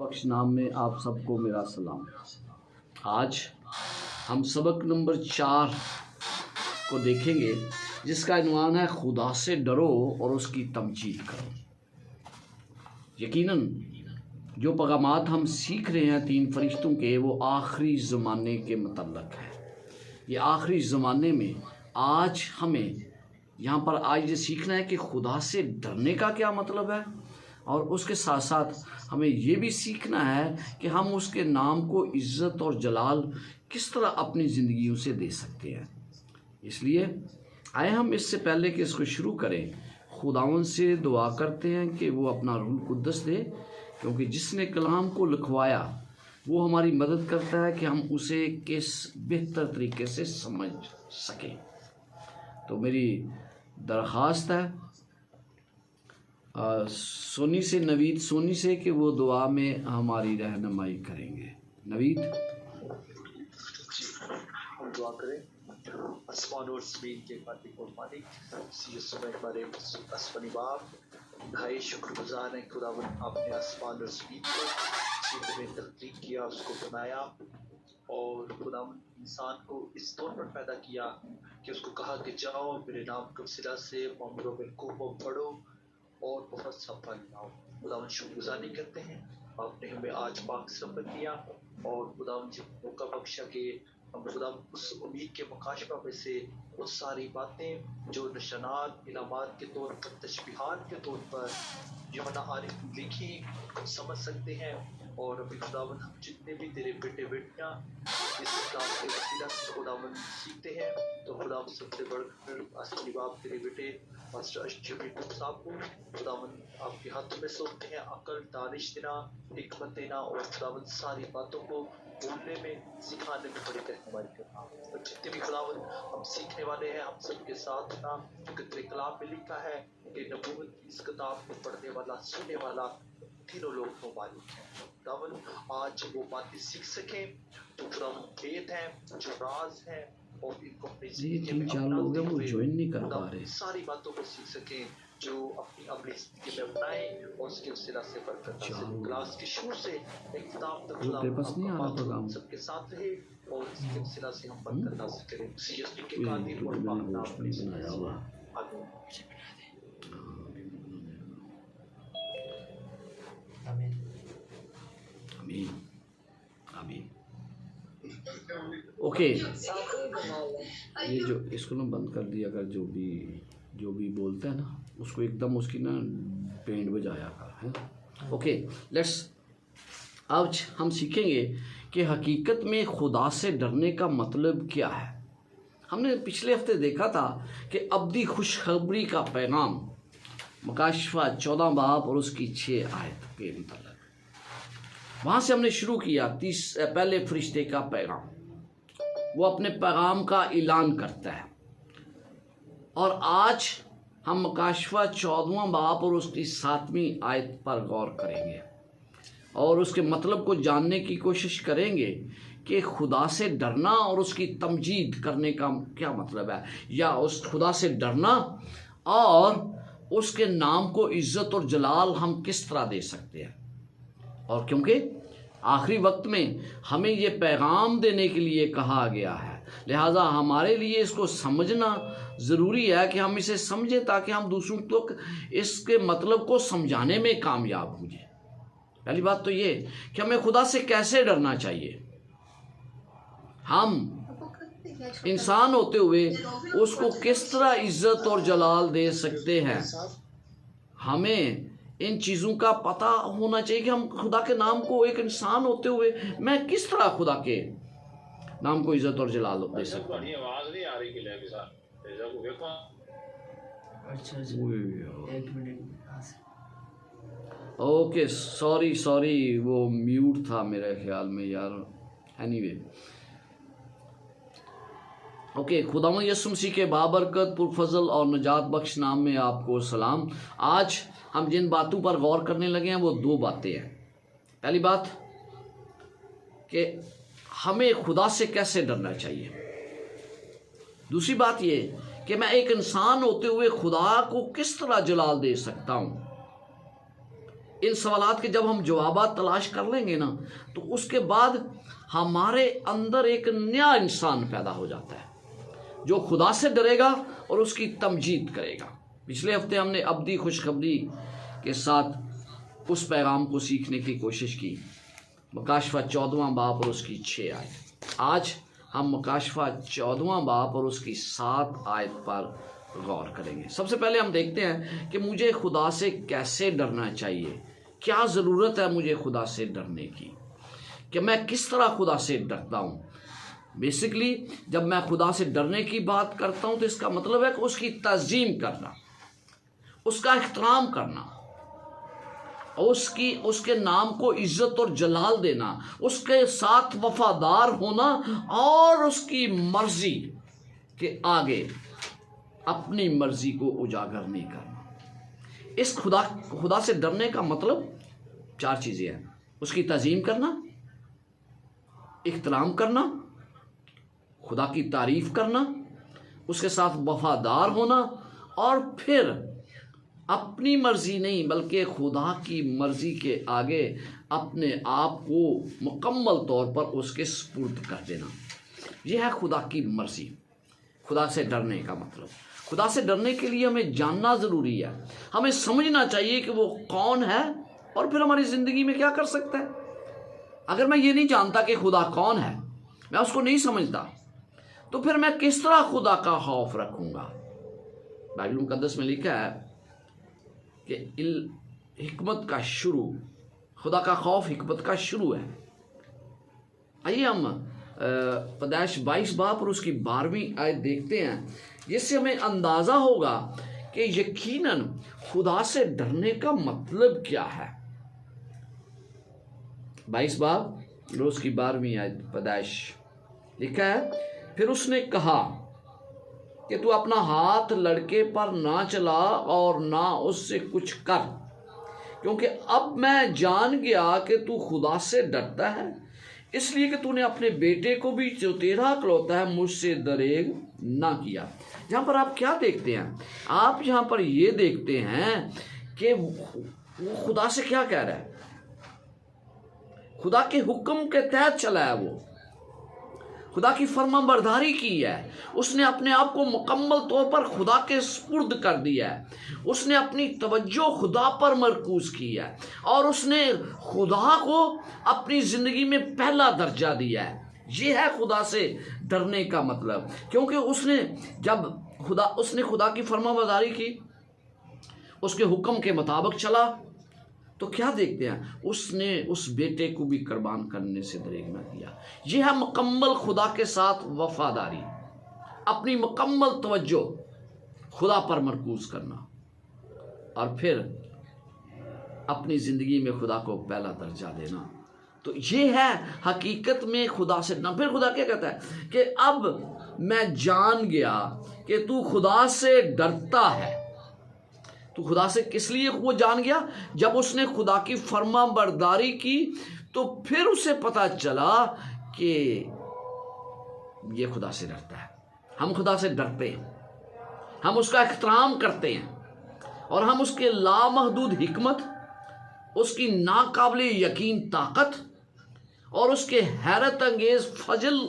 बख्श नाम में आप सबको मेरा सलाम। आज हम सबक नंबर 4 को देखेंगे, जिसका इन्वान है खुदा से डरो और उसकी तमजीद करो। यकीनन जो पैगामात हम सीख रहे हैं 3 फरिश्तों के, वो आखिरी ज़माने के मतलब है। ये आखिरी ज़माने में आज हमें यहाँ पर आज ये सीखना है कि खुदा से डरने का क्या मतलब है, और उसके साथ साथ हमें ये भी सीखना है कि हम उसके नाम को इज़्ज़त और जलाल किस तरह अपनी ज़िंदगियों से दे सकते हैं। इसलिए आए हम इससे पहले कि इसको शुरू करें, खुदावन से दुआ करते हैं कि वो अपना रूह कुद्दस दे, क्योंकि जिसने कलाम को लिखवाया वो हमारी मदद करता है कि हम उसे किस बेहतर तरीके से समझ सकें। तो मेरी दरख्वास्त है सोनी से, नवीद सोनी से, कि वो दुआ में हमारी रहनुमाई करेंगे। नवीद, हम दुआ करें। आसमान और ज़मीन के मालिक और मालिक हमारे आसमानी बाप, ढाई शुक्रगुजार हैं खुदावन, आपने आसमान और ज़मीन को जिसने में तख्लीक किया, उसको बनाया और खुदावन इंसान को इस तौर पर पैदा किया कि उसको कहा कि जाओ मेरे नाम के वसीला से ममरों में खूब पढ़ो और बहुत सा फल लाओ। खुदावन शुक्रगुजारी करते हैं, आपने हमें आज पाक सफर दिया और खुदावन जी मौका बख्शा कि हम खुदा उस उम्मीद के मुकाशफा में से वो सारी बातें जो निशानात इलामात के तौर पर, तशबीहात के तौर पर यूहन्ना आरिफ लिखी, उनको समझ सकते हैं। और अभी खुदावन हम जितने भी तेरे बेटे बेटियाँ इस क्लास के वसीला से खुदावन सीखते हैं, तो खुदा सबसे बढ़कर आसमानी बाप तेरे बेटे मास्टर अशरफ साहब को खुदावन आपके हाथों में सौंपते हैं। अकल, दानिश देना, हिकमत देना और खुदावन सारी बातों को बोलने में, सिखाने में बड़ी रहनुमाई करना। और जितने भी खुदावन हम सीखने वाले हैं, हम सबके साथ ना, क्योंकि तेरे कलाम में लिखा है कि नबूवत की इस किताब को पढ़ने वाला, सुनने वाला तीनों लोग को मालिक हैं। खुदावन आज वो बातें सीख सकें जो खुदावन भेद हैं, जो राज हैं, और इनको अपनी जिंदगी में अपनाते हुए सारी बातों को सीख सकें जो अपनी जिंदगी में अपनाएं और उसके वसीला से बरकत हासिल। क्लास के शुरू से इख्तिताम तक खुदा सबके साथ रहे और इसके वसीला से हम बरकत हासिल करें। सीएसपी के कादिर और पाक नाम में आमीन। आमीन आमीन। ओके, ये जो इसको ना बंद कर दिया कर, जो भी बोलता है ना उसको एकदम उसकी ना बैंड बजाया कर, है। ओके, लेट्स आज हम सीखेंगे कि हकीकत में खुदा से डरने का मतलब क्या है। हमने पिछले हफ्ते देखा था कि अब्दी खुशखबरी का पैगाम, मुकाशफा 14 बाब और उसकी 6 आयत के मतलब, वहाँ से हमने शुरू किया। पहले फरिश्ते का पैगाम, वो अपने पैगाम का ऐलान करता है। और आज हम मुकाशफा 14वां बाब और उसकी 7वीं आयत पर गौर करेंगे और उसके मतलब को जानने की कोशिश करेंगे कि खुदा से डरना और उसकी तमजीद करने का क्या मतलब है, या उस खुदा से डरना और उसके नाम को इज़्ज़त और जलाल हम किस तरह दे सकते हैं। और क्योंकि आखिरी वक्त में हमें ये पैगाम देने के लिए कहा गया है, लिहाजा हमारे लिए इसको समझना ज़रूरी है कि हम इसे समझें ताकि हम दूसरों तक इसके मतलब को समझाने में कामयाब हो जाए। पहली बात तो ये कि हमें खुदा से कैसे डरना चाहिए। हम इंसान होते हुए उसको किस तरह इज़्ज़त और जलाल दे सकते हैं। हमें इन चीज़ों का पता होना चाहिए कि हम खुदा के नाम को, एक इंसान होते हुए मैं किस तरह खुदा के नाम को इज़्ज़त और जलाल दे सकता हूँ। ओके, सॉरी वो म्यूट था मेरे ख्याल में यार। एनीवे, ओके, खुदावंद यीशु मसीह के बाबरकत, पुरफजल और नजात बख्श नाम में आपको सलाम। आज हम जिन बातों पर गौर करने लगे हैं वो 2 बातें हैं। पहली बात कि हमें खुदा से कैसे डरना चाहिए। दूसरी बात ये कि मैं एक इंसान होते हुए खुदा को किस तरह जलाल दे सकता हूँ। इन सवालात के जब हम जवाबात तलाश कर लेंगे ना, तो उसके बाद हमारे अंदर एक नया इंसान पैदा हो जाता है जो खुदा से डरेगा और उसकी तमजीद करेगा। पिछले हफ्ते हमने अब्दी खुशखबरी के साथ उस पैगाम को सीखने की कोशिश की, मकाशफा 14वां बाब और उसकी 6 आयत। आज हम मकाशफा 14वां बाब और उसकी 7 आयत पर गौर करेंगे। सबसे पहले हम देखते हैं कि मुझे खुदा से कैसे डरना चाहिए, क्या ज़रूरत है मुझे खुदा से डरने की, कि मैं किस तरह खुदा से डरता हूँ। बेसिकली जब मैं खुदा से डरने की बात करता हूँ तो इसका मतलब है कि उसकी तज़ीम करना, उसका एहतराम करना, उसके नाम को इज्जत और जलाल देना, उसके साथ वफादार होना और उसकी मर्जी के आगे अपनी मर्जी को उजागर नहीं करना। इस खुदा से डरने का मतलब 4 चीज़ें हैं। उसकी तज़ीम करना, इख्तराम करना, खुदा की तारीफ़ करना, उसके साथ वफादार होना, और फिर अपनी मर्जी नहीं बल्कि खुदा की मर्जी के आगे अपने आप को मुकम्मल तौर पर उसके सुपुर्द कर देना। यह है खुदा की मर्जी। खुदा से डरने का मतलब, खुदा से डरने के लिए हमें जानना ज़रूरी है, हमें समझना चाहिए कि वो कौन है और फिर हमारी ज़िंदगी में क्या कर सकता है। अगर मैं ये नहीं जानता कि खुदा कौन है, मैं उसको नहीं समझता, तो फिर मैं किस तरह खुदा का खौफ रखूँगा। बाइबल मुकद्दस में लिखा है कि हिकमत का शुरू, खुदा का खौफ हिकमत का शुरू है। आइए हम पैदाइश 22 बाब और उसकी 12वीं आयत देखते हैं, जिससे हमें अंदाज़ा होगा कि यकीनन खुदा से डरने का मतलब क्या है। 22 बाब और उसकी 12वीं आयत पैदाइश लिखा है, फिर उसने कहा कि तू अपना हाथ लड़के पर ना चला और ना उससे कुछ कर, क्योंकि अब मैं जान गया कि तू खुदा से डरता है, इसलिए कि तूने अपने बेटे को भी जो तेरा इकलौता है मुझसे दरेग ना किया। यहाँ पर आप क्या देखते हैं? आप यहाँ पर ये देखते हैं कि वो खुदा से क्या कह रहा है, खुदा के हुक्म के तहत चला है, वो खुदा की फरमाबरदारी की है, उसने अपने आप को मुकम्मल तौर पर खुदा के सुपुर्द कर दिया है, उसने अपनी तवज्जो खुदा पर मरकूज की है और उसने खुदा को अपनी ज़िंदगी में पहला दर्जा दिया है। ये है खुदा से डरने का मतलब, क्योंकि उसने खुदा की फरमाबरदारी की, उसके हुक्म के मुताबिक चला, तो क्या देखते हैं, उसने उस बेटे को भी कुर्बान करने से दरेग न किया। यह है मुकम्मल खुदा के साथ वफादारी, अपनी मुकम्मल तवज्जो खुदा पर मरकूज करना और फिर अपनी ज़िंदगी में खुदा को पहला दर्जा देना। तो ये है हकीकत में खुदा से डरना। फिर खुदा क्या कहता है कि अब मैं जान गया कि तू खुदा से डरता है। तो खुदा से किस लिए वो जान गया? जब उसने खुदा की फरमाबरदारी की तो फिर उसे पता चला कि ये खुदा से डरता है। हम खुदा से डरते हैं, हम उसका एहतराम करते हैं और हम उसके लामहदूद हिकमत, उसकी नाकाबिले यकीन ताकत और उसके हैरत अंगेज फजल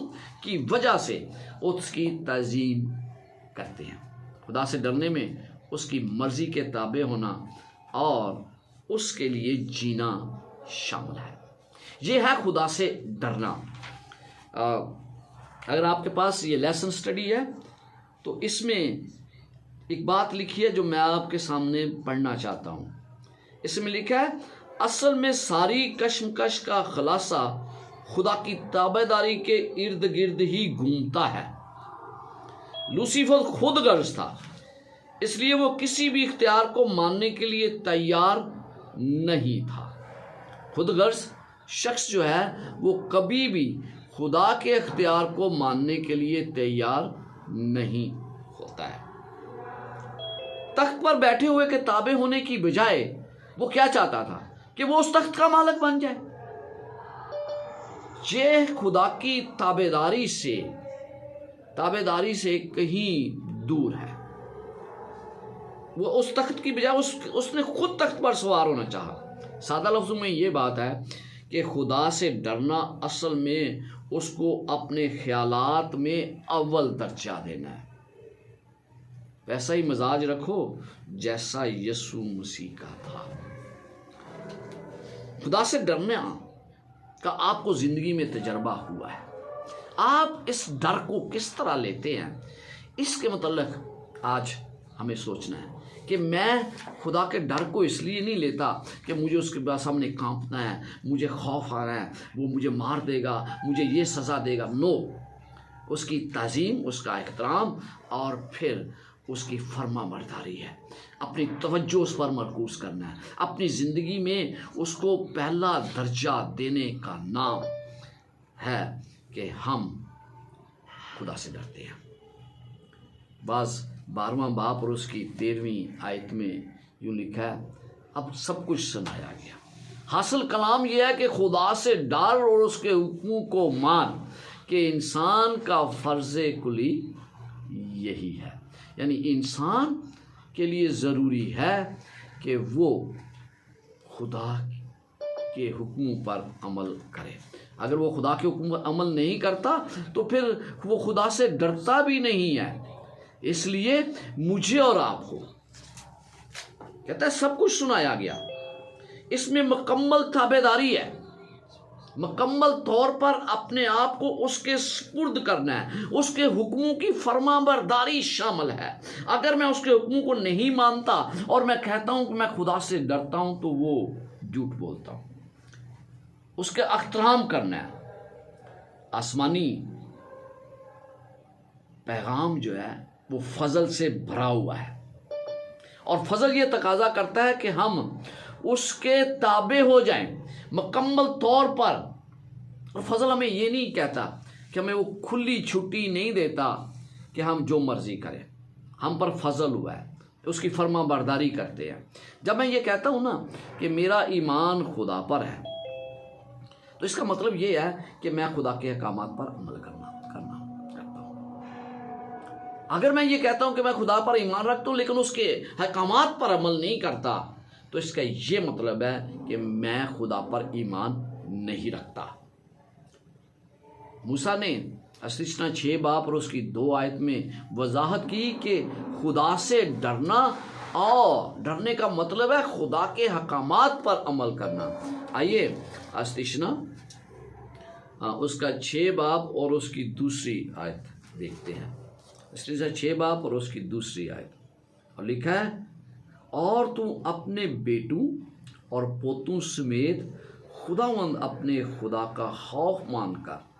की वजह से उसकी तज़ीम करते हैं। खुदा से डरने में उसकी मर्जी के ताबे होना और उसके लिए जीना शामिल है। ये है खुदा से डरना। अगर आपके पास ये लेसन स्टडी है तो इसमें एक बात लिखी है जो मैं आपके सामने पढ़ना चाहता हूँ। इसमें लिखा है, असल में सारी कशमकश का खुलासा खुदा की ताबेदारी के इर्द गिर्द ही घूमता है। लूसीफर खुद गर्ज था, इसलिए वो किसी भी इख्तियार को मानने के लिए तैयार नहीं था। खुद गर्ज शख्स जो है वो कभी भी खुदा के इख्तियार को मानने के लिए तैयार नहीं होता है। तख्त पर बैठे हुए के ताबे होने की बजाय वो क्या चाहता था कि वो उस तख्त का मालिक बन जाए। ये खुदा की ताबेदारी से कहीं दूर है। वो उस तख्त की बजाय उसने खुद तख्त पर सवार होना चाहा। सादा लफ्ज़ों में ये बात है कि खुदा से डरना असल में उसको अपने ख्यालात में अव्वल दर्जा देना है। वैसा ही मिजाज रखो जैसा यीशु मसीह का था। खुदा से डरने का आपको ज़िंदगी में तजर्बा हुआ है। आप इस डर को किस तरह लेते हैं, इसके मतलब आज हमें सोचना है कि मैं खुदा के डर को इसलिए नहीं लेता कि मुझे उसके सामने कांपना है, मुझे खौफ आ रहा है, वो मुझे मार देगा, मुझे ये सज़ा देगा। नो, उसकी ताज़ीम, उसका एहतराम और फिर उसकी फर्माबरदारी है। अपनी तवज्जो उस पर मरकूज़ करना है। अपनी ज़िंदगी में उसको पहला दर्जा देने का नाम है कि हम खुदा से डरते हैं। बाज़ 12वां बाब और उसकी 13वीं आयत में यूँ लिखा है, अब सब कुछ सुनाया गया। हासिल कलाम यह है कि खुदा से डर और उसके हुक्मों को मान कि इंसान का फ़र्ज़ कुली यही है। यानी इंसान के लिए ज़रूरी है कि वो खुदा के हुक्मों पर अमल करे। अगर वो खुदा के हुक्म पर अमल नहीं करता तो फिर वो खुदा से डरता भी नहीं है। इसलिए मुझे और आपको कहता है सब कुछ सुनाया गया, इसमें मुकम्मल ताबेदारी है। मुकम्मल तौर पर अपने आप को उसके सुपुर्द करना है, उसके हुक्मों की फरमाबरदारी शामिल है। अगर मैं उसके हुक्मों को नहीं मानता और मैं कहता हूं कि मैं खुदा से डरता हूं तो वो झूठ बोलता हूं। उसके एहतराम करना है। आसमानी पैगाम जो है वो फजल से भरा हुआ है और फजल ये तकाजा करता है कि हम उसके ताबे हो जाएं मुकम्मल तौर पर। और फजल हमें ये नहीं कहता कि हमें वो खुली छुट्टी नहीं देता कि हम जो मर्जी करें। हम पर फजल हुआ है, उसकी फर्मा बरदारी करते हैं। जब मैं ये कहता हूँ ना कि मेरा ईमान खुदा पर है, तो इसका मतलब ये है कि मैं खुदा के अहकामात पर अमल करता हूँ। अगर मैं ये कहता हूँ कि मैं खुदा पर ईमान रखता हूँ लेकिन उसके अहकामात पर अमल नहीं करता, तो इसका ये मतलब है कि मैं खुदा पर ईमान नहीं रखता। मूसा ने अस्तिशना 6 बाब और उसकी 2 आयत में वजाहत की कि खुदा से डरना और डरने का मतलब है खुदा के हकामात पर अमल करना। आइए अस्तिशना उसका 6 बाब और उसकी 2री आयत देखते हैं। अस्तिशना 6 बाब और उसकी 2री आयत, और लिखा है, और तू अपने बेटों और पोतों समेत खुदावंद अपने खुदा का खौफ मानकर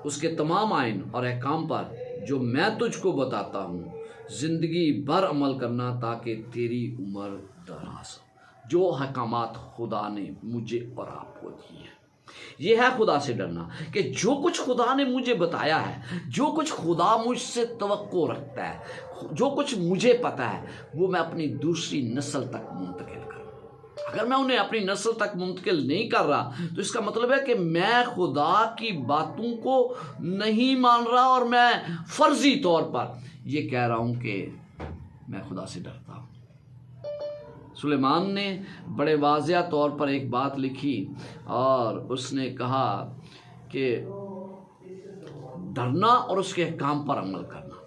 उसके तमाम आइन और अहकाम पर जो मैं तुझको बताता हूँ ज़िंदगी भर अमल करना, ताकि तेरी उम्र दराज हो। जो अहकामात खुदा ने मुझे और आपको दिए हैं, ये है खुदा से डरना कि जो कुछ खुदा ने मुझे बताया है, जो कुछ खुदा मुझसे तवक्को रखता है, जो कुछ मुझे पता है, वो मैं अपनी दूसरी नस्ल तक मुंतकिल करूँ। अगर मैं उन्हें अपनी नस्ल तक मुंतकिल नहीं कर रहा तो इसका मतलब है कि मैं खुदा की बातों को नहीं मान रहा और मैं फर्जी तौर पर ये कह रहा हूँ कि मैं खुदा से डरता हूँ। सुलेमान ने बड़े वाज़िया तौर पर एक बात लिखी और उसने कहा कि डरना और उसके काम पर अमल करना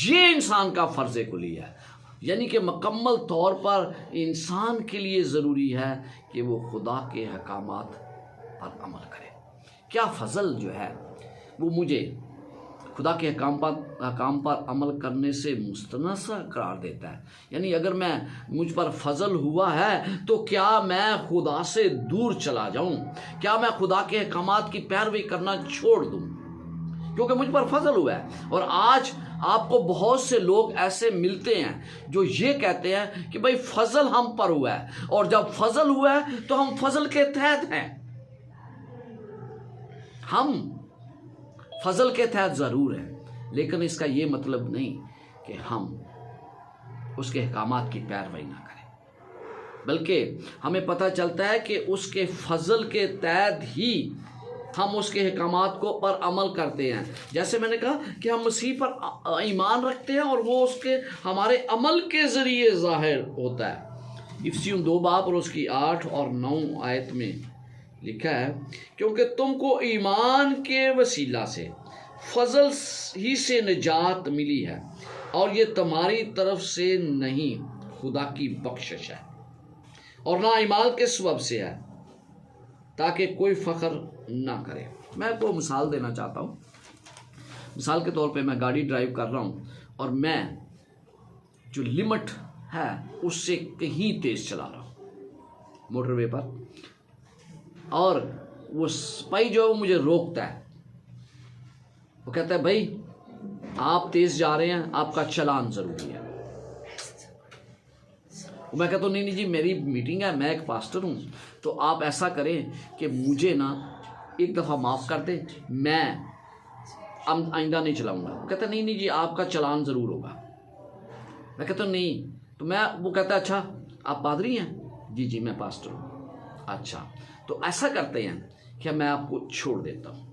ये इंसान का फ़र्ज़ कुली है। यानी कि मुकम्मल तौर पर इंसान के लिए ज़रूरी है कि वो खुदा के हकामात पर अमल करे। क्या फजल जो है वो मुझे खुदा के हकाम पर अमल करने से मुस्तनसा करार देता है। यानी अगर मुझ पर फजल हुआ है तो क्या मैं खुदा से दूर चला जाऊं? क्या मैं खुदा के अहकामात की पैरवी करना छोड़ दूं क्योंकि मुझ पर फजल हुआ है? और आज आपको बहुत से लोग ऐसे मिलते हैं जो ये कहते हैं कि भाई फजल हम पर हुआ है, और जब फजल हुआ है तो हम फजल के तहत हैं। हम फजल के तहत ज़रूर हैं, लेकिन इसका ये मतलब नहीं कि हम उसके अहकामात की पैरवी ना करें, बल्कि हमें पता चलता है कि उसके फजल के तहत ही हम उसके अहकामात को पर अमल करते हैं। जैसे मैंने कहा कि हम मसीह पर ईमान रखते हैं और वो उसके हमारे अमल के ज़रिए ज़ाहिर होता है। इफिसियों 2 बाब और उसकी 8 और 9 आयत में लिखा है, क्योंकि तुमको ईमान के वसीला से फजल ही से निजात मिली है और ये तुम्हारी तरफ से नहीं, खुदा की बख्शिश है, और ना ईमान के सबब से है, ताकि कोई फ़ख्र ना करे। मैं आपको मिसाल देना चाहता हूँ। मिसाल के तौर पे मैं गाड़ी ड्राइव कर रहा हूँ और मैं जो लिमिट है उससे कहीं तेज़ चला रहा हूँ मोटरवे पर, और वो सिपाही जो है वो मुझे रोकता है। वो कहता है भाई आप तेज़ जा रहे हैं, आपका चालान ज़रूरी है। मैं कहता हूँ नहीं जी मेरी मीटिंग है, मैं एक पास्टर हूँ, तो आप ऐसा करें कि मुझे ना एक दफ़ा माफ़ कर दें, मैं आइंदा नहीं चलाऊँगा। वो कहता नहीं जी आपका चालान ज़रूर होगा। मैं कहता हूँ नहीं, तो वो कहता है अच्छा आप पादरी हैं? जी मैं पास्टर हूँ। अच्छा तो ऐसा करते हैं कि मैं आपको छोड़ देता हूँ।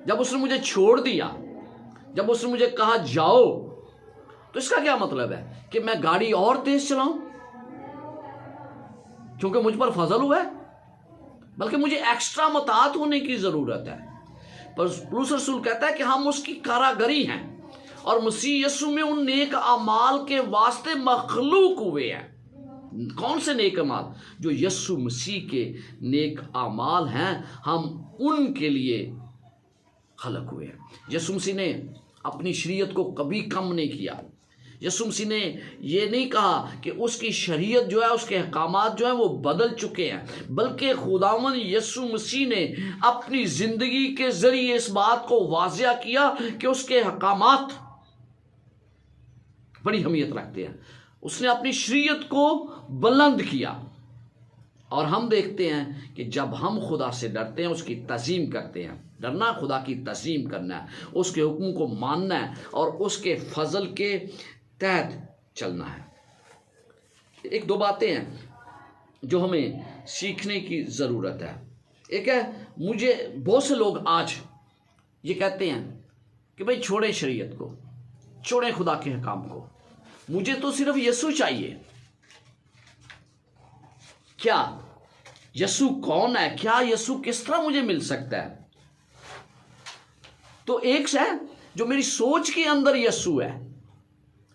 जब उसने मुझे छोड़ दिया, जब उसने मुझे कहा जाओ, तो इसका क्या मतलब है कि मैं गाड़ी और तेज चलाऊं क्योंकि मुझ पर फजल हुआ है? बल्कि मुझे एक्स्ट्रा मुतात होने की जरूरत है। पर पौलुस रसूल कहता है कि हम उसकी कारागरी हैं और मसीह यीशु में उन नेक अमाल के वास्ते मखलूक हुए हैं। कौन से नेक अमाल? जो यीशु मसीह के नेक अमाल हैं, हम उनके लिए खलक हुए हैं। यीशु मसीह ने अपनी शरीयत को कभी कम नहीं किया। यीशु मसीह ने ये नहीं कहा कि उसकी शरीयत जो है, उसके अहकामात जो है वो बदल चुके हैं, बल्कि खुदावंद यीशु मसीह ने अपनी ज़िंदगी के ज़रिए इस बात को वाज़िया किया कि उसके अहकामात बड़ी अहमियत रखते हैं। उसने अपनी शरीयत को बुलंद किया। और हम देखते हैं कि जब हम खुदा से डरते हैं, उसकी तज़ीम करते हैं। डरना खुदा की तज़ीम करना है, उसके हुक्म को मानना है और उसके फजल के तहत चलना है। एक दो बातें हैं जो हमें सीखने की ज़रूरत है। एक है, मुझे बहुत से लोग आज ये कहते हैं कि भाई छोड़ें शरीयत को, छोड़ें खुदा के हुक्म को, मुझे तो सिर्फ यीशु चाहिए। क्या यीशु कौन है? क्या यीशु किस तरह मुझे मिल सकता है? तो एक है जो मेरी सोच के अंदर यीशु है,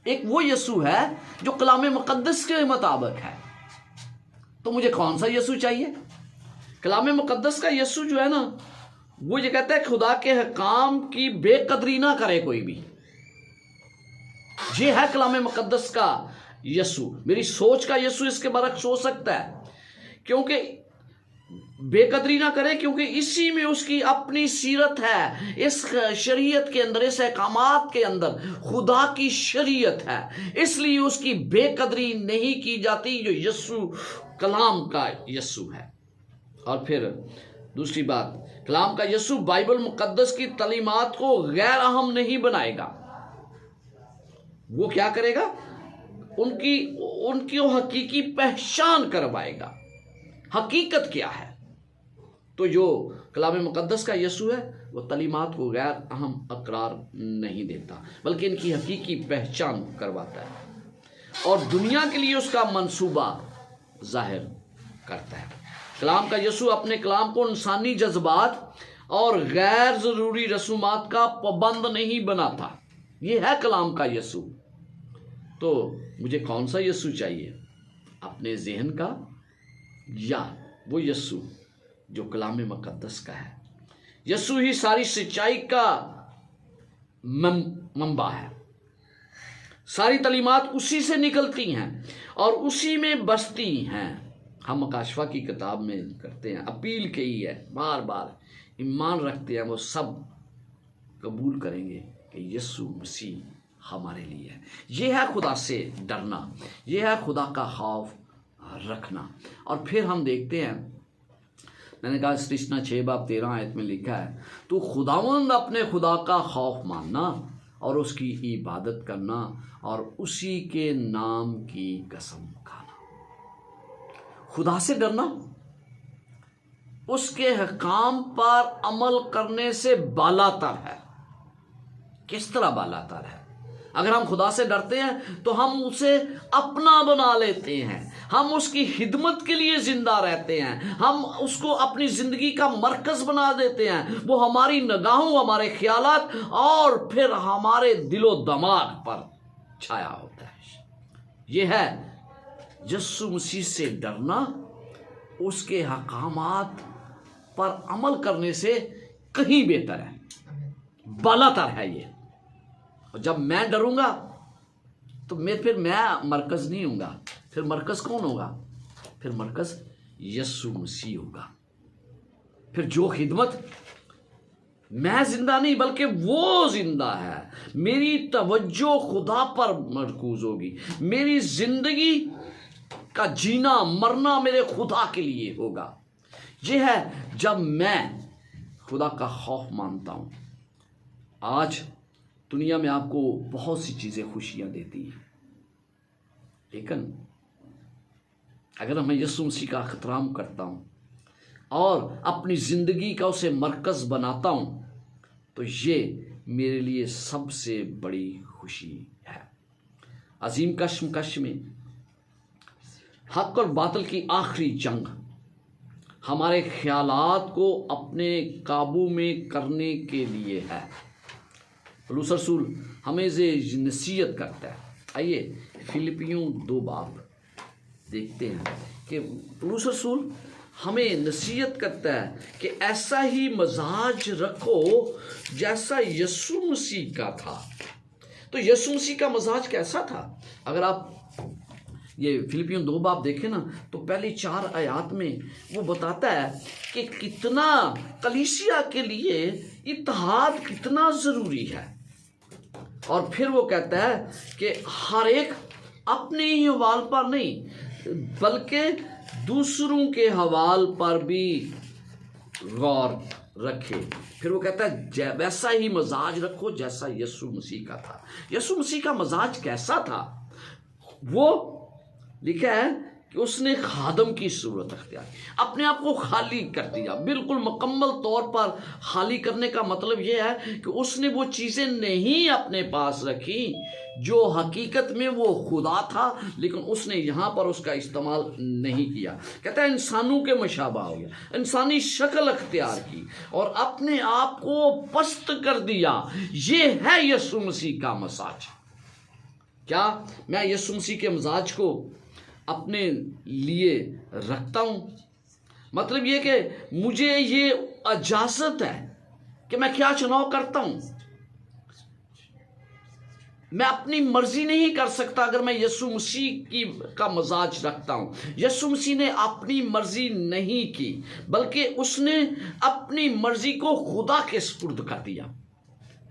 एक वो यीशु है जो कलाम मुकद्दस के मुताबिक है। तो मुझे कौन सा यीशु चाहिए? कलाम मुकद्दस का यीशु जो है ना, वो ये कहता है खुदा के हुक्म की बेकदरी ना करे कोई भी। ये है कलाम मुकद्दस का यीशु। मेरी सोच का यीशु इसके बरक्स हो सकता है, क्योंकि बेकदरी ना करे, क्योंकि इसी में उसकी अपनी सीरत है। इस शरीयत के अंदर, इस अहकामात के अंदर खुदा की शरीयत है, इसलिए उसकी बेकदरी नहीं की जाती, जो यीशु कलाम का यीशु है। और फिर दूसरी बात, कलाम का यीशु बाइबल मुकद्दस की तालीमात को गैर अहम नहीं बनाएगा। वो क्या करेगा? उनकी हकीकी पहचान करवाएगा। हकीकत क्या है? तो जो कलाम मुकद्दस का यीशु है वो तालीमात को गैर अहम अकरार नहीं देता, बल्कि इनकी हकीकी पहचान करवाता है और दुनिया के लिए उसका मंसूबा जाहिर करता है। कलाम का यीशु अपने कलाम को इंसानी जज्बात और गैर ज़रूरी रसूमात का पाबंद नहीं बनाता। ये है कलाम का यीशु। तो मुझे कौन सा यीशु चाहिए? अपने जहन का या वो यीशु जो कलाम मुकद्दस का है? यीशु ही सारी सच्चाई का मंबा है। सारी तालीमात उसी से निकलती हैं और उसी में बसती हैं। हम मुकाशफा की किताब में करते हैं, अपील की है, बार बार ईमान रखते हैं, वो सब कबूल करेंगे कि यीशु मसीह हमारे लिए है। ये है खुदा से डरना, ये है खुदा का खौफ रखना। और फिर हम देखते हैं, मैंने कहा सृष्टि 6 बाब 13 आयत में लिखा है, तो खुदावंद अपने खुदा का खौफ मानना और उसकी इबादत करना और उसी के नाम की कसम खाना। खुदा से डरना उसके हुक्म पर अमल करने से बालातर है। किस तरह बालातर है? अगर हम खुदा से डरते हैं तो हम उसे अपना बना लेते हैं, हम उसकी खिदमत के लिए जिंदा रहते हैं, हम उसको अपनी जिंदगी का मरकज बना देते हैं। वो हमारी निगाहों, हमारे ख्यालात और फिर हमारे दिलो दिमाग पर छाया होता है। ये है यीशु मसीह से डरना, उसके हकामात पर अमल करने से कहीं बेहतर है, बालातर है ये। और जब मैं डरूंगा तो फिर मैं मरकज नहीं होगा, फिर मरकज कौन होगा? फिर मरकज यीशु मसीह होगा। फिर जो खिदमत, मैं जिंदा नहीं बल्कि वो जिंदा है, मेरी तवज्जो खुदा पर मरकूज होगी, मेरी जिंदगी का जीना मरना मेरे खुदा के लिए होगा। ये है जब मैं खुदा का खौफ मानता हूं। आज दुनिया में आपको बहुत सी चीजें खुशियां देती हैं, लेकिन अगर मैं यीशु मसीह का एहतराम करता हूं और अपनी जिंदगी का उसे मरकज बनाता हूं तो ये मेरे लिए सबसे बड़ी खुशी है। अजीम कश्मकश में हक और बातिल की आखिरी जंग हमारे ख्यालात को अपने काबू में करने के लिए है। पौलुस रसूल हमें से नसीहत करता है। आइए फिलिपियों 2 बाब देखते हैं कि पौलुस रसूल हमें नसीहत करता है कि ऐसा ही मजाज रखो जैसा यीशु मसीह का था। तो यीशु मसीह का मजाज कैसा था? अगर आप ये फिलिपियों 2 बाब देखें ना तो पहली 4 आयत में वो बताता है कि कितना कलीसिया के लिए इत्तेहाद कितना ज़रूरी है। और फिर वो कहता है कि हर एक अपने ही हवाल पर नहीं बल्कि दूसरों के हवाल पर भी गौर रखे। फिर वो कहता है वैसा ही मजाज रखो जैसा यीशु मसीह का था। यीशु मसीह का मजाज कैसा था? वो लिखा है कि उसने खादम की सूरत अख्तियार की, अपने आप को खाली कर दिया, बिल्कुल मुकम्मल तौर पर खाली करने का मतलब यह है कि उसने वो चीज़ें नहीं अपने पास रखी जो हकीकत में वो खुदा था, लेकिन उसने यहाँ पर उसका इस्तेमाल नहीं किया। कहता है इंसानों के मुशाबा हो गया, इंसानी शक्ल अख्तियार की और अपने आप को पस्त कर दिया। ये है यीशु मसीह का मजाज। क्या मैं यीशु मसीह के मजाज को अपने लिए रखता हूं? मतलब ये कि मुझे ये इजाजत है कि मैं क्या चुनाव करता हूं। मैं अपनी मर्जी नहीं कर सकता अगर मैं यीशु मसीह का मजाज रखता हूं। यीशु मसीह ने अपनी मर्जी नहीं की बल्कि उसने अपनी मर्जी को खुदा के सुपुर्द कर दिया।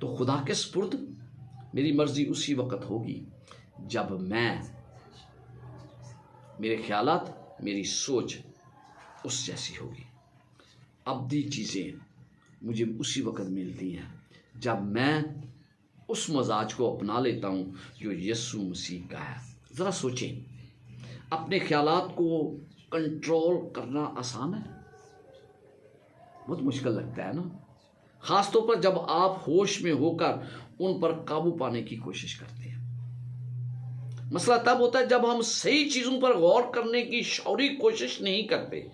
तो खुदा के सुपुर्द मेरी मर्जी उसी वक्त होगी जब मेरे ख्यालात, मेरी सोच उस जैसी होगी। अब्दी चीज़ें मुझे उसी वक्त मिलती हैं जब मैं उस मजाज को अपना लेता हूँ जो यीशु मसीह का है। ज़रा सोचें, अपने ख्यालात को कंट्रोल करना आसान है? बहुत मुश्किल लगता है ना, ख़ास तौर पर जब आप होश में होकर उन पर काबू पाने की कोशिश करते हैं। मसला तब होता है जब हम सही चीज़ों पर गौर करने की शौरी कोशिश नहीं करते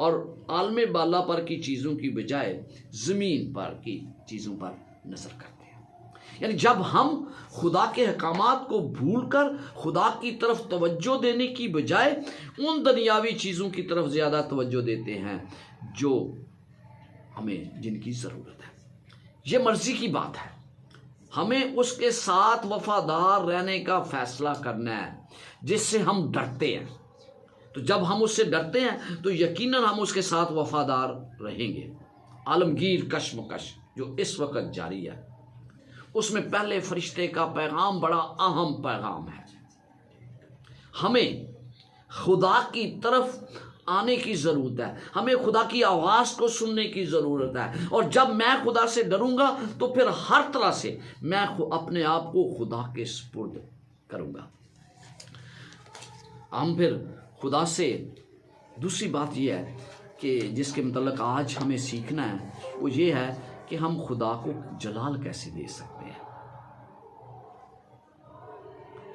और आलमे बाला पर की चीज़ों की बजाय ज़मीन पर की चीज़ों पर नज़र करते हैं। यानी जब हम खुदा के अहकामात को भूलकर खुदा की तरफ तवज्जो देने की बजाय उन दुनियावी चीज़ों की तरफ ज़्यादा तवज्जो देते हैं जो हमें जिनकी ज़रूरत है। ये मर्ज़ी की बात है, हमें उसके साथ वफादार रहने का फैसला करना है जिससे हम डरते हैं। तो जब हम उससे डरते हैं तो यकीनन हम उसके साथ वफादार रहेंगे। आलमगीर कश्मकश जो इस वक्त जारी है उसमें पहले फरिश्ते का पैगाम बड़ा अहम पैगाम है। हमें खुदा की तरफ आने की ज़रूरत है, हमें खुदा की आवाज़ को सुनने की ज़रूरत है। और जब मैं खुदा से डरूंगा तो फिर हर तरह से मैं अपने आप को खुदा के सुपुर्द करूंगा। हम फिर खुदा से दूसरी बात यह है कि जिसके मतलब आज हमें सीखना है वो ये है कि हम खुदा को जलाल कैसे दे सकते हैं।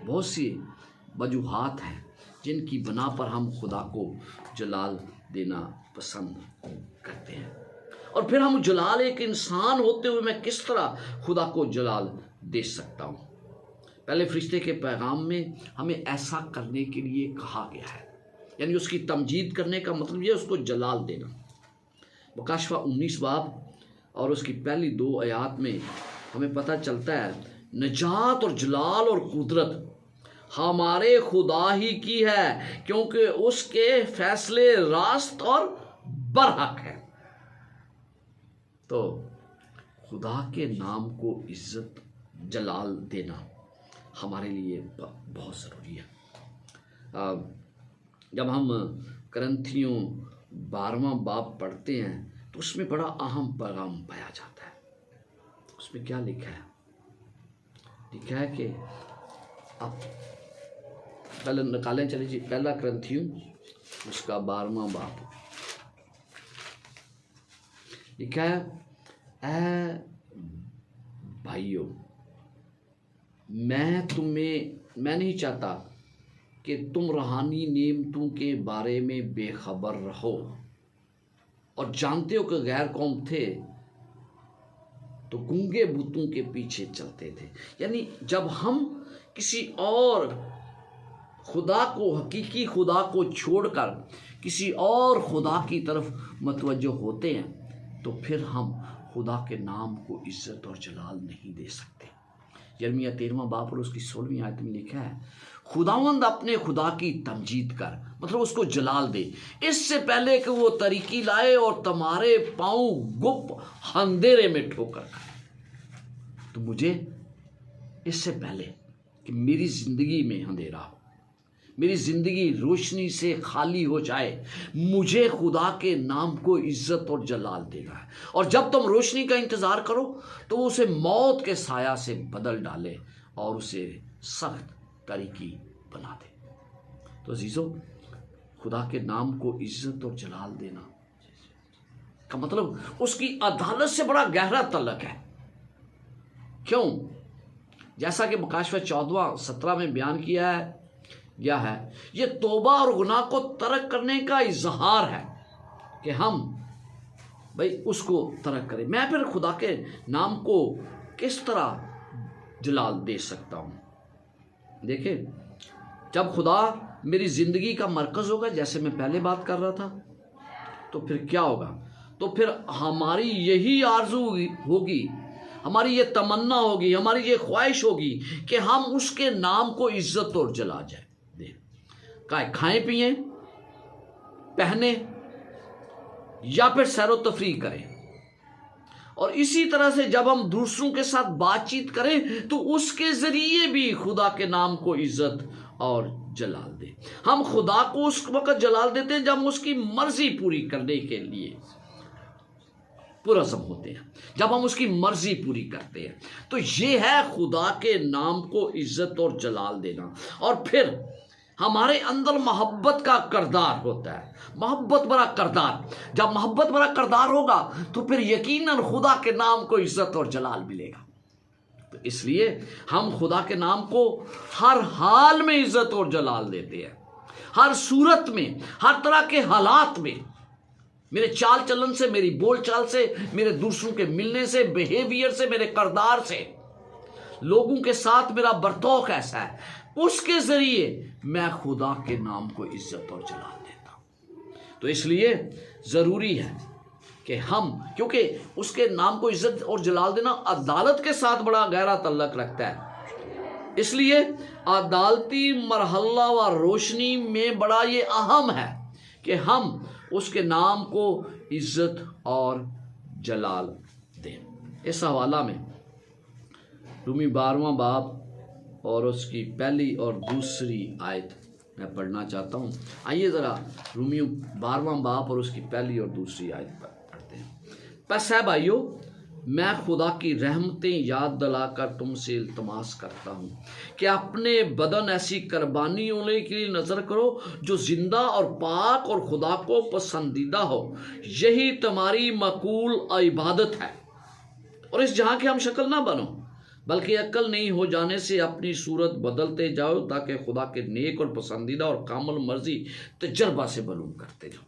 बहुत सी वजूहात हैं जिनकी बना पर हम खुदा को जलाल देना पसंद करते हैं। और फिर हम जलाल, एक इंसान होते हुए मैं किस तरह खुदा को जलाल दे सकता हूँ? पहले फरिश्ते के पैगाम में हमें ऐसा करने के लिए कहा गया है, यानी उसकी तमजीद करने का मतलब यह उसको जलाल देना। मुकाशवा 19 बाब और उसकी पहली 2 आयात में हमें पता चलता है निजात और जलाल और कुदरत हमारे खुदा ही की है, क्योंकि उसके फैसले रास्त और बरहक है। तो खुदा के नाम को इज्जत जलाल देना हमारे लिए बहुत ज़रूरी है। जब हम करंथियों 12वां बाब पढ़ते हैं तो उसमें बड़ा अहम पैगाम पाया जाता है। उसमें क्या लिखा है? लिखा है कि अब पहले निकालें, चलिए जी, पहला करंथियों उसका 12वां बाब लिखा है, ऐ भाइयों, मैं नहीं चाहता कि तुम रूहानी नेमतों के बारे में बेखबर रहो और जानते हो कि गैर कौम थे तो गूंगे बुतों के पीछे चलते थे। यानी जब हम किसी और खुदा को, हकीकी खुदा को छोड़कर किसी और खुदा की तरफ मतवज्जो होते हैं तो फिर हम खुदा के नाम को इज्जत और जलाल नहीं दे सकते। यिर्मयाह 13वां बाब और उसकी 16वीं आयत में लिखा है, खुदावंद अपने खुदा की तमजीद कर, मतलब उसको जलाल दे, इससे पहले कि वो तरीकी लाए और तुम्हारे पांव गुप्त अंधेरे में ठोकर खाए। तो मुझे इससे पहले कि मेरी जिंदगी में अंधेरा हो, मेरी जिंदगी रोशनी से खाली हो जाए, मुझे खुदा के नाम को इज्जत और जलाल देना है। और जब तुम रोशनी का इंतजार करो तो उसे मौत के साया से बदल डाले और उसे सख्त तरीकी बना दे। तो अजीजों, खुदा के नाम को इज्जत और जलाल देना का मतलब उसकी अदालत से बड़ा गहरा तल्लक है। क्यों? जैसा कि मुकाशवा 14:17 में बयान किया है यह है, ये तौबा और गुनाह को तर्क करने का इजहार है कि हम भाई उसको तर्क करें। मैं फिर खुदा के नाम को किस तरह जलाल दे सकता हूँ? देखिए, जब खुदा मेरी ज़िंदगी का मरकज़ होगा, जैसे मैं पहले बात कर रहा था, तो फिर क्या होगा? तो फिर हमारी यही आरज़ू होगी, हमारी ये तमन्ना होगी, हमारी ये ख्वाहिश होगी कि हम उसके नाम को इज्जत और जला जाए दे, खाएं पिए, पहने या फिर सैरो तफरीह करें। और इसी तरह से जब हम दूसरों के साथ बातचीत करें तो उसके ज़रिए भी खुदा के नाम को इज्जत और जलाल दें। हम खुदा को उस वक्त जलाल देते हैं जब हम उसकी मर्जी पूरी करने के लिए पुरज़म होते हैं, जब हम उसकी मर्जी पूरी करते हैं। तो ये है खुदा के नाम को इज्जत और जलाल देना। और फिर हमारे अंदर मोहब्बत का किरदार होता है, मोहब्बत भरा किरदार। जब मोहब्बत भरा किरदार होगा तो फिर यकीनन खुदा के नाम को इज्जत और जलाल मिलेगा। तो इसलिए हम खुदा के नाम को हर हाल में इज्जत और जलाल देते हैं, हर सूरत में, हर तरह के हालात में। मेरे चाल चलन से, मेरी बोल चाल से, मेरे दूसरों के मिलने से, बिहेवियर से, मेरे किरदार से, लोगों के साथ मेरा बर्ताव कैसा है, उसके जरिए मैं खुदा के नाम को इज्जत और जलाल देता हूं। तो इसलिए ज़रूरी है कि हम, क्योंकि उसके नाम को इज्जत और जलाल देना अदालत के साथ बड़ा गहरा तल्लक रखता है, इसलिए अदालती मरहला व रोशनी में बड़ा ये अहम है कि हम उसके नाम को इज्जत और जलाल दें। इस हवाला में रूमी 12वां बाब और उसकी पहली और दूसरी आयत मैं पढ़ना चाहता हूँ। आइए ज़रा रूमियों 12वां बाब और उसकी पहली और दूसरी आयत पढ़ते हैं। बस है भाइयों, मैं खुदा की रहमतें याद दिलाकर तुमसे इल्तमास करता हूँ कि अपने बदन ऐसी कुर्बानी होने के लिए नज़र करो जो जिंदा और पाक और खुदा को पसंदीदा हो। यही तुम्हारी मकबूल इबादत है। और इस जहाँ की हम शक्ल ना बनो, बल्कि अक्ल नहीं हो जाने से अपनी सूरत बदलते जाओ ताकि खुदा के नेक और पसंदीदा और कामल मर्जी तजर्बा से मालूम करते जाओ।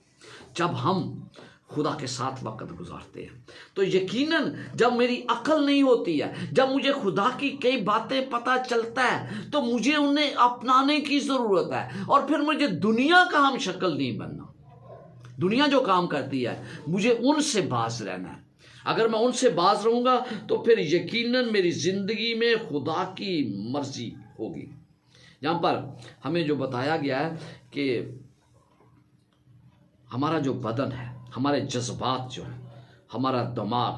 जब हम खुदा के साथ वक्त गुजारते हैं तो यकीनन जब मेरी अक्ल नहीं होती है, जब मुझे खुदा की कई बातें पता चलता है तो मुझे उन्हें अपनाने की ज़रूरत है। और फिर मुझे दुनिया का हम शक्ल नहीं बनना। दुनिया जो काम करती है मुझे उनसे बाज रहना है। अगर मैं उनसे बाज रहूँगा तो फिर यकीनन मेरी ज़िंदगी में खुदा की मर्जी होगी। यहाँ पर हमें जो बताया गया है कि हमारा जो बदन है, हमारे जज्बात जो है, हमारा दिमाग,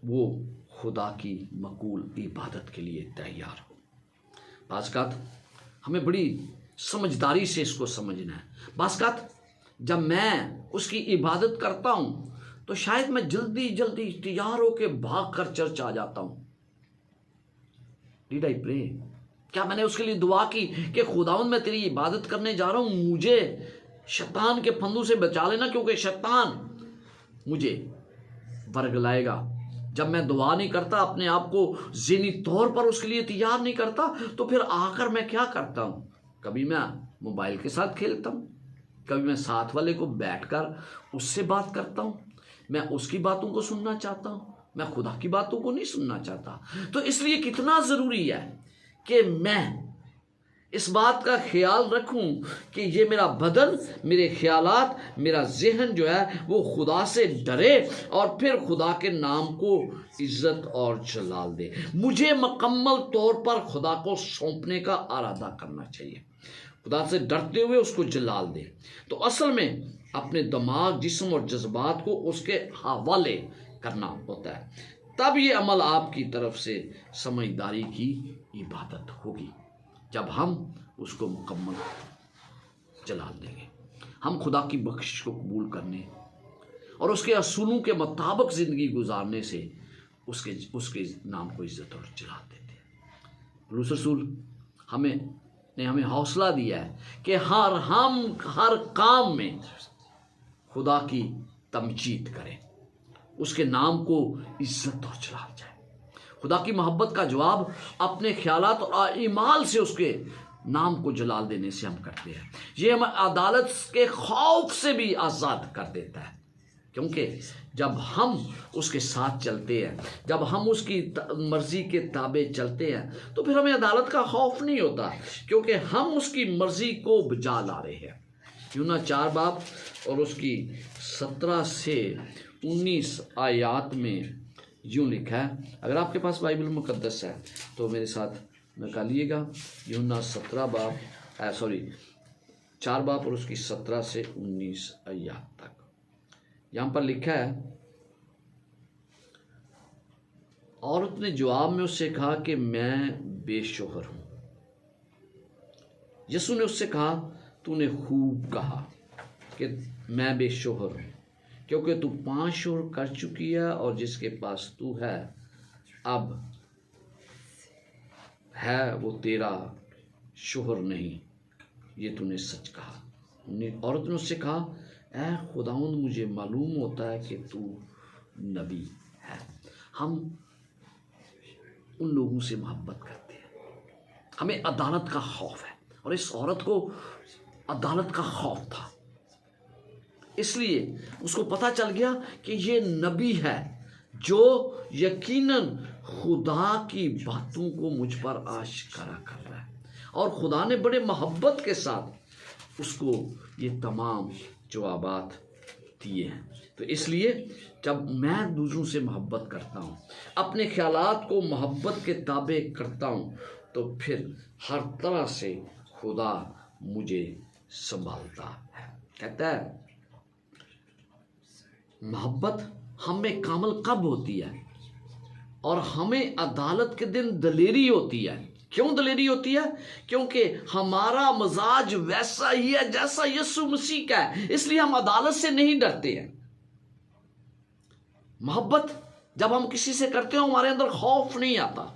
वो खुदा की मकबूल इबादत के लिए तैयार हो। बाज़ हमें बड़ी समझदारी से इसको समझना है। बाज़ जब मैं उसकी इबादत करता हूँ तो शायद मैं जल्दी जल्दी तैयार होकर भाग कर चर्च आ जाता हूँ। Did I pray? क्या मैंने उसके लिए दुआ की कि खुदावंद मैं तेरी इबादत करने जा रहा हूँ, मुझे शैतान के फंदों से बचा लेना, क्योंकि शैतान मुझे वर्गलाएगा। जब मैं दुआ नहीं करता, अपने आप को ज़हनी तौर पर उसके लिए तैयार नहीं करता, तो फिर आकर मैं क्या करता हूँ? कभी मैं मोबाइल के साथ खेलता हूँ, कभी मैं साथ वाले को बैठकर उससे बात करता हूँ। मैं उसकी बातों को सुनना चाहता हूँ, मैं खुदा की बातों को नहीं सुनना चाहता। तो इसलिए कितना ज़रूरी है कि मैं इस बात का ख्याल रखूं कि ये मेरा बदन, मेरे ख्यालात, मेरा जहन जो है वो खुदा से डरे और फिर खुदा के नाम को इज्जत और जलाल दे। मुझे मुकम्मल तौर पर खुदा को सौंपने का इरादा करना चाहिए, खुदा से डरते हुए उसको जलाल दे। तो असल में अपने दिमाग, जिस्म और जज्बात को उसके हवाले करना होता है। तब ये अमल आपकी तरफ से समझदारी की इबादत होगी, जब हम उसको मुकम्मल जलाल देंगे। हम खुदा की बख्शिश को कबूल करने और उसके असूलों के मुताबिक ज़िंदगी गुजारने से उसके नाम को इज्जत और जलाल देते हैं। पौलुस रसूल हमें हौसला दिया है कि हम हर काम में खुदा की तमजीद करें, उसके नाम को इज्जत और जलाल जाए। खुदा की मोहब्बत का जवाब अपने ख्यालात और ईमाल से उसके नाम को जलाल देने से हम करते हैं। ये हमें अदालत के खौफ से भी आज़ाद कर देता है, क्योंकि जब हम उसके साथ चलते हैं, जब हम उसकी मर्ज़ी के ताबे चलते हैं, तो फिर हमें अदालत का खौफ नहीं होता, क्योंकि हम उसकी मर्ज़ी को बजा ला रहे हैं। यूहन्ना 4 बाब और उसकी 17 से 19 आयात में यूँ लिखा है। अगर आपके पास बाइबल मुकद्दस है तो मेरे साथ निकालिएगा। यूहन्ना 4 बाब और उसकी 17 से 19 आयात तक। यहाँ पर लिखा है, औरत ने जवाब में उससे कहा कि मैं बेशोहर हूँ। यीशु ने उससे कहा, तूने खूब कहा कि मैं बेशोहर हूँ, क्योंकि तू 5 शोहर कर चुकी है और जिसके पास तू है अब है वो तेरा शोहर नहीं। ये तूने सच कहा। औरत ने उससे कहा, ऐ खुदावंद, मुझे मालूम होता है कि तू नबी है। हम उन लोगों से मोहब्बत करते हैं, हमें अदालत का खौफ है, और इस औरत को अदालत का खौफ था। इसलिए उसको पता चल गया कि ये नबी है जो यकीनन खुदा की बातों को मुझ पर आश्कारा कर रहा है, और खुदा ने बड़े मोहब्बत के साथ उसको ये तमाम जवाबात दिए हैं। तो इसलिए जब मैं दूसरों से मोहब्बत करता हूँ, अपने ख्यालात को मोहब्बत के ताबे करता हूँ, तो फिर हर तरह से खुदा मुझे संभालता है। कहता है, मोहब्बत हमें कामल कब होती है? और हमें अदालत के दिन दलेरी होती है। क्यों दलेरी होती है? क्योंकि हमारा मजाज वैसा ही है जैसा यीशु मसीह का है, इसलिए हम अदालत से नहीं डरते हैं। मोहब्बत जब हम किसी से करते हो, हमारे अंदर खौफ नहीं आता,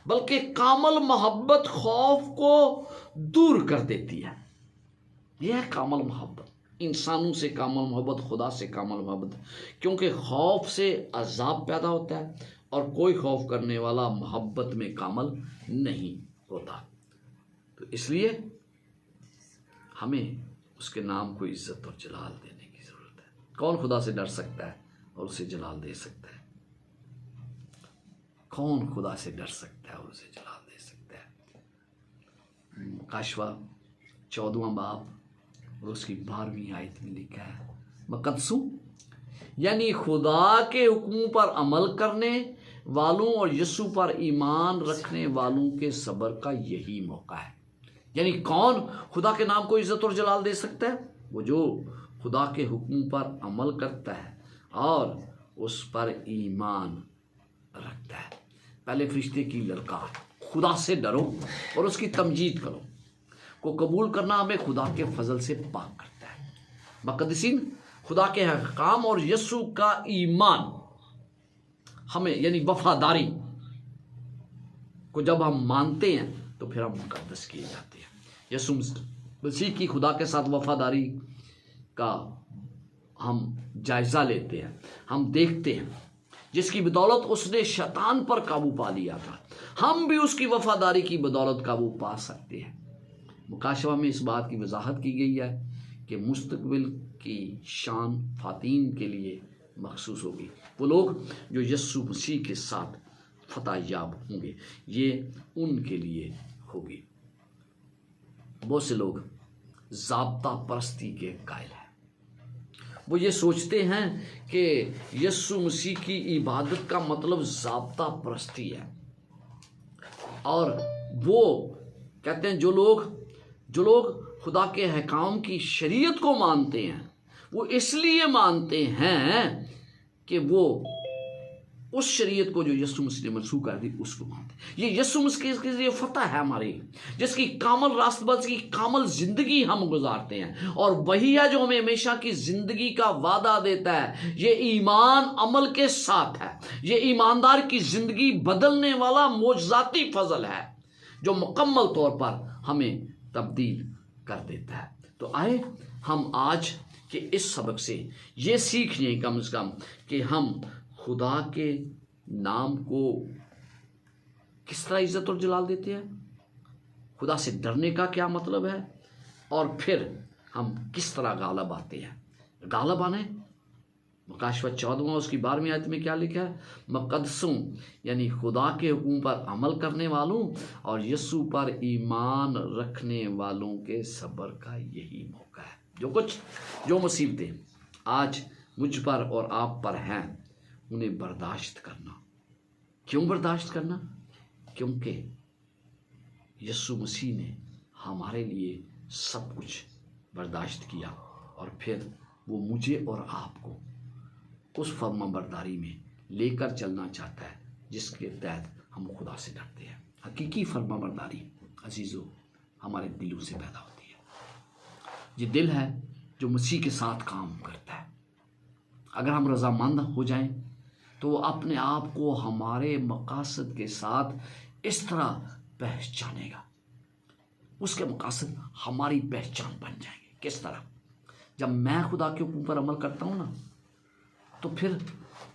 बल्कि कामल मोहब्बत खौफ को दूर कर देती है। यह है कामल मोहब्बत। इंसानों से कामल मोहब्बत, खुदा से कामल मोहब्बत, क्योंकि खौफ से अजाब पैदा होता है और कोई खौफ करने वाला मोहब्बत में कामल नहीं होता। तो इसलिए हमें उसके नाम को इज्जत और जलाल देने की ज़रूरत है। कौन खुदा से डर सकता है और उसे जलाल दे सकता है? कौन खुदा से डर सकता है और उसे जलाल दे सकता है? काशवा 14वां बाब और उसकी 12वीं आयत में लिखा है, मकदसू यानी खुदा के हुक्मों पर अमल करने वालों और यीशु पर ईमान रखने वालों के सब्र का यही मौका है। यानी कौन खुदा के नाम को इज्जत और जलाल दे सकता है? वो जो खुदा के हुक्मों पर अमल करता है और उस पर ईमान रखता है। पहले फरिश्ते की ललकार, खुदा से डरो और उसकी तमजीद करो, को कबूल करना हमें खुदा के फजल से पाक करता है। मुक़द्दिसीन, खुदा के अहकाम और यीशु का ईमान हमें यानी वफादारी को जब हम मानते हैं तो फिर हम मुक़द्दस किए जाते हैं। यीशु मसीह की खुदा के साथ वफादारी का हम जायज़ा लेते हैं, हम देखते हैं, जिसकी बदौलत उसने शैतान पर काबू पा लिया था। हम भी उसकी वफादारी की बदौलत काबू पा सकते हैं। मुकाशवा में इस बात की वजाहत की गई है कि मुस्तकबिल की शान फातीन के लिए मखसूस होगी। वो लोग जो यीशु मसीह के साथ फतह याब होंगे, ये उनके लिए होगी। बहुत से लोग ज़ाब्ता परस्ती के कायल हैं। वो ये सोचते हैं कि यीशु मसीह की इबादत का मतलब ज़ाब्ता परस्ती है, और वो कहते हैं जो लोग खुदा के अहकाम की शरीयत को मानते हैं, वो इसलिए मानते हैं कि वो उस शरीयत को जो यीशु मसीह ने मनसूख कर दी उसको मानते हैं। ये यीशु मसीह के लिए फतह है हमारी, जिसकी कामल रास्तबाज़ की कामल ज़िंदगी हम गुजारते हैं, और वही है जो हमें हमेशा की ज़िंदगी का वादा देता है। ये ईमान अमल के साथ है। ये ईमानदार की ज़िंदगी बदलने वाला मोजज़ाती फजल है जो मुकम्मल तौर पर हमें तब्दील कर देता है। तो आए हम आज के इस सबक से ये सीख लें कम से कम कि हम खुदा के नाम को किस तरह इज्जत और जलाल देते हैं, खुदा से डरने का क्या मतलब है, और फिर हम किस तरह गालब आते हैं। गालब आने मुकाशवा 14वां उसकी 12वीं आयत में क्या लिखा है? मुक़द्दसों यानी खुदा के हुक्म पर अमल करने वालों और यीशु पर ईमान रखने वालों के सब्र का यही मौका है। जो मुसीबतें आज मुझ पर और आप पर हैं, उन्हें बर्दाश्त करना। क्यों बर्दाश्त करना? क्योंकि यीशु मसीह ने हमारे लिए सब कुछ बर्दाश्त किया, और फिर वो मुझे और आपको उस फर्माबरदारी में लेकर चलना चाहता है जिसके तहत हम खुदा से डरते हैं। हकीकी फर्माबरदारी अजीज़ों हमारे दिलों से पैदा होती है। ये दिल है जो मसीह के साथ काम करता है। अगर हम रज़ामंद हो जाएं तो अपने आप को हमारे मकासद के साथ इस तरह पहचानेगा, उसके मकासद हमारी पहचान बन जाएंगे। किस तरह? जब मैं खुदा के हुक्म पर अमल करता हूँ ना, तो फिर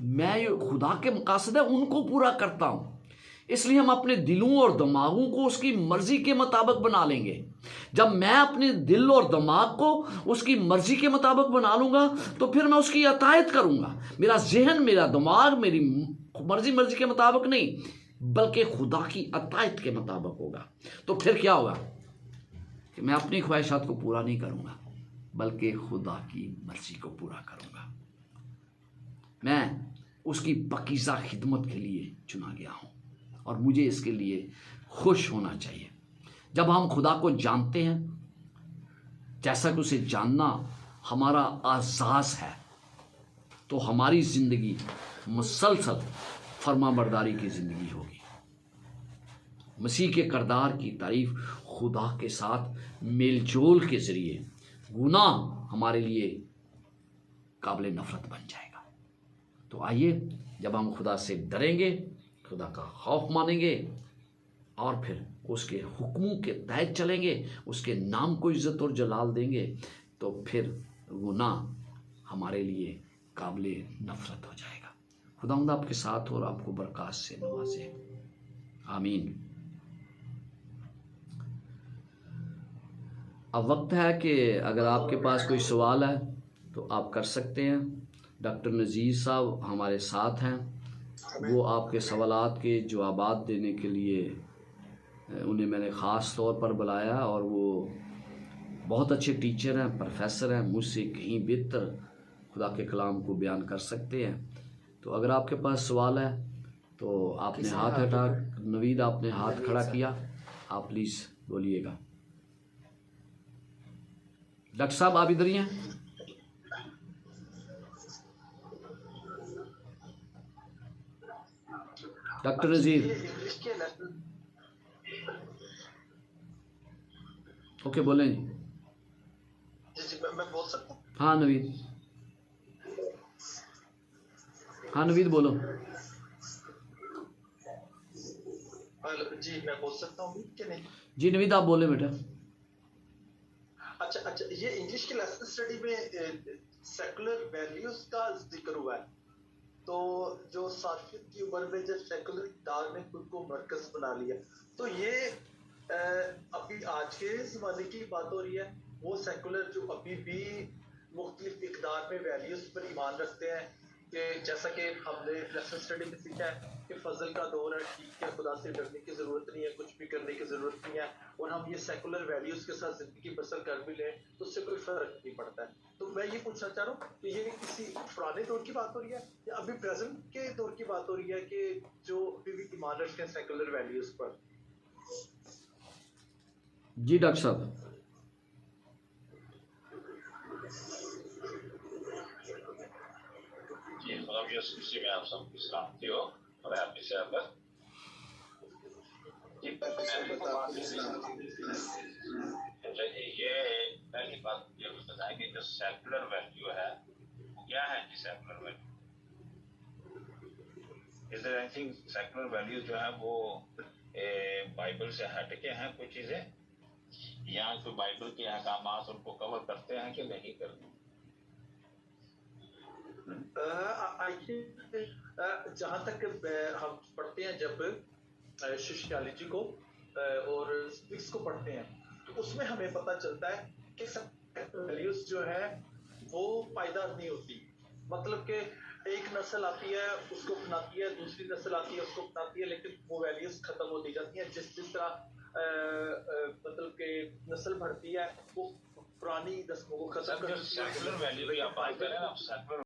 मैं ये खुदा के मकासद है उनको पूरा करता हूँ। इसलिए हम अपने दिलों और दिमागों को उसकी मर्जी के मुताबिक बना लेंगे। जब मैं अपने दिल और दिमाग को उसकी मर्जी के मुताबिक बना लूँगा तो फिर मैं उसकी अतायत करूँगा। मेरा जहन, मेरा दिमाग मेरी मर्जी के मुताबिक नहीं, बल्कि खुदा की अतायत के मुताबिक होगा। तो फिर क्या होगा कि मैं अपनी ख्वाहिशात को पूरा नहीं करूँगा, बल्कि खुदा की मर्जी को पूरा करूँगा। मैं उसकी पाकीज़ा खिदमत के लिए चुना गया हूँ और मुझे इसके लिए खुश होना चाहिए। जब हम खुदा को जानते हैं, जैसा कि उसे जानना हमारा आज़ाज़ है, तो हमारी ज़िंदगी मुसलसल फर्माबरदारी की ज़िंदगी होगी। मसीह के किरदार की तारीफ खुदा के साथ मेलजोल के ज़रिए गुनाह हमारे लिए काबिल नफ़रत बन जाएगा। तो आइए, जब हम खुदा से डरेंगे, खुदा का खौफ मानेंगे और फिर उसके हुक्मों के तहत चलेंगे, उसके नाम को इज्जत और जलाल देंगे, तो फिर गुनाह हमारे लिए काबिले नफरत हो जाएगा। खुदावंद आपके साथ और आपको बरकत से नवाजे, आमीन। अब वक्त है कि अगर आपके पास कोई सवाल है तो आप कर सकते हैं। डॉक्टर नज़ीर साहब हमारे साथ हैं, वो आपके सवालात के जवाबात देने के लिए उन्हें मैंने ख़ास तौर पर बुलाया, और वो बहुत अच्छे टीचर हैं, प्रोफेसर हैं, मुझसे कहीं बेहतर खुदा के कलाम को बयान कर सकते हैं। तो अगर आपके पास सवाल है तो आपने हाथ हटा, नवीद आपने हाथ खड़ा किया, आप प्लीज़ बोलिएगा। डॉक्टर साहब आप इधर ही हैं? डॉक्टर नज़ीर, ओके बोलें जी। मैं बोल सकता हूँ? हाँ नवीद, हाँ नवीद बोलो। जी मैं बोल सकता हूँ कि नहीं? जी नवीद आप बोले बेटा। अच्छा, ये इंग्लिश के लेसन स्टडी में सेकुलर वैल्यूज का जिक्र हुआ है। तो जो साफियत की उम्र में जब सेकुलर इक़्तिदार ने खुद को मरकज बना लिया, तो ये अभी आज के ज़माने की बात हो रही है। वो सेकुलर जो अभी भी मुख्तलिफ इक़्तिदार में वैल्यूज पर ईमान रखते हैं, कि जैसा कि हमने लेसन स्टडी में सीखा है कि फजल का दौर है, ठीक है, खुदा से डरने की ज़रूरत नहीं है, कुछ भी करने की ज़रूरत नहीं है, और हम ये सेकुलर वैल्यूज़ के साथ ज़िंदगी बसर कर भी लें तो उससे कोई फ़र्क नहीं पड़ता है। तो मैं ये पूछना चाह रहा हूँ कि ये किसी पुराने दौर की बात हो रही है या अभी प्रेजेंट के दौर की बात हो रही है, कि जो अभी भी ईमान रखते हैं सेकुलर वैल्यूज़ पर? जी डॉक्टर साहब। जी में आप सबकी सलामती हो और हैप्पी सैबत। ये पहली बात ये बताएं कि जो सेकुलर वैल्यू है वो क्या है कि secular value is there anything? Secular value जो है वो बाइबल से हट के हैं कोई चीजें, या कोई बाइबल के अहकामात उनको कवर करते हैं कि नहीं करते? जहाँ तक हम पढ़ते हैं जब सोशियोलॉजी को और स्पिक्स को पढ़ते हैं, तो उसमें हमें पता चलता है कि वैल्यूज जो है वो पायदार नहीं होती। मतलब कि एक नस्ल आती है उसको अपनाती है, दूसरी नस्ल आती है उसको अपनाती है, लेकिन वो वैल्यूज खत्म होती जाती हैं। जिस तरह मतलब कि नस्ल बढ़ती है वो पुरानी रस्मों को खत्म कर देती है। सेकुलर वैल्यू की आप बात करें ना, सेकुलर